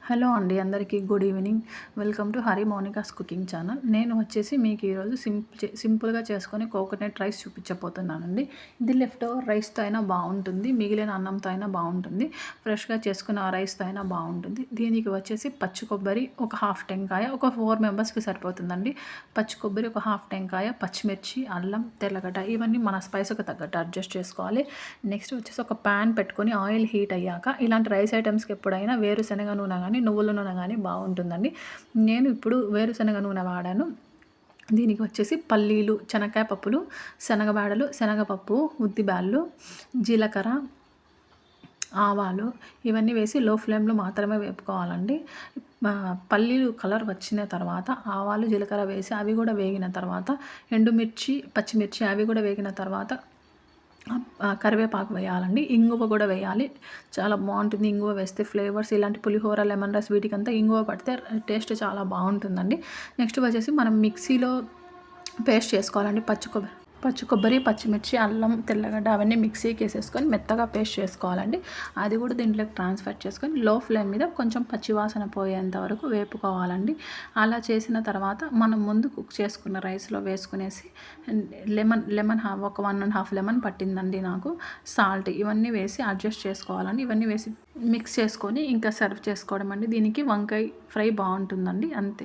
Hello అండి, అందరికీ good evening. Welcome to Hari Mounika's cooking channel. నేను వచ్చేసి మీకు ఈరోజు సింపుల్గా చేసుకొని కోకోనట్ రైస్ చూపించబోతున్నానండి. ఇది లెఫ్ట్ ఓవర్ రైస్తో అయినా బాగుంటుంది, మిగిలిన అన్నంతో అయినా బాగుంటుంది, ఫ్రెష్గా చేసుకున్న రైస్తో అయినా బాగుంటుంది. దీనికి వచ్చేసి పచ్చి కొబ్బరి ఒక హాఫ్ టెంకాయ, ఒక 4 మెంబర్స్కి సరిపోతుందండి. పచ్చి కొబ్బరి ఒక హాఫ్ టెంకాయ, పచ్చిమిర్చి, అల్లం, తెల్లగడ్డ ఇవన్నీ మన స్పైస్కి తగ్గట్టు అడ్జస్ట్ చేసుకోవాలి. నెక్స్ట్ వచ్చేసి ఒక ప్యాన్ పెట్టుకొని ఆయిల్ హీట్ అయ్యాక ఇలాంటి రైస్ ఐటమ్స్కి ఎప్పుడైనా వేరుశనగ నూనె కానీ నువ్వుల నూనె కానీ బాగుంటుందండి. నేను ఇప్పుడు వేరుశనగ నూనె వాడాను. దీనికి వచ్చేసి పల్లీలు, శనగకాయ పప్పులు, శనగబాడలు, శనగపప్పు, ఉద్దిబ్యాళ్ళు, జీలకర్ర, ఆవాలు ఇవన్నీ వేసి లో ఫ్లేమ్లో మాత్రమే వేపుకోవాలండి. పల్లీలు కలర్ వచ్చిన తర్వాత ఆవాలు, జీలకర్ర వేసి అవి కూడా వేగిన తర్వాత ఎండుమిర్చి, పచ్చిమిర్చి అవి కూడా వేగిన తర్వాత కరివేపాకు వేయాలండి. ఇంగువ కూడా వేయాలి, చాలా బాగుంటుంది. ఇంగువ వేస్తే ఫ్లేవర్స్ ఇలాంటి పులిహోర, లెమన్ రైస్ వీటికంతా ఇంగువ పడితే టేస్ట్ చాలా బాగుంటుందండి. నెక్స్ట్ వచ్చేసి మనం మిక్సీలో పేస్ట్ చేసుకోవాలండి. పచ్చి కొబ్బరి, పచ్చిమిర్చి, అల్లం, తెల్లగడ్డ అవన్నీ మిక్సీకి వేసేసుకొని మెత్తగా పేస్ట్ చేసుకోవాలండి. అది కూడా దీంట్లోకి ట్రాన్స్ఫర్ చేసుకొని లో ఫ్లేమ్ మీద కొంచెం పచ్చివాసన పోయేంత వరకు వేపుకోవాలండి. అలా చేసిన తర్వాత మనం ముందు కుక్ చేసుకున్న రైస్లో వేసుకునేసి లెమన్ ఒక 1.5 లెమన్ పట్టిందండి నాకు. సాల్ట్ ఇవన్నీ వేసి అడ్జస్ట్ చేసుకోవాలండి. ఇవన్నీ వేసి మిక్స్ చేసుకొని ఇంకా సర్వ్ చేసుకోవడం అండి. దీనికి వంకాయ ఫ్రై బాగుంటుందండి. అంతే.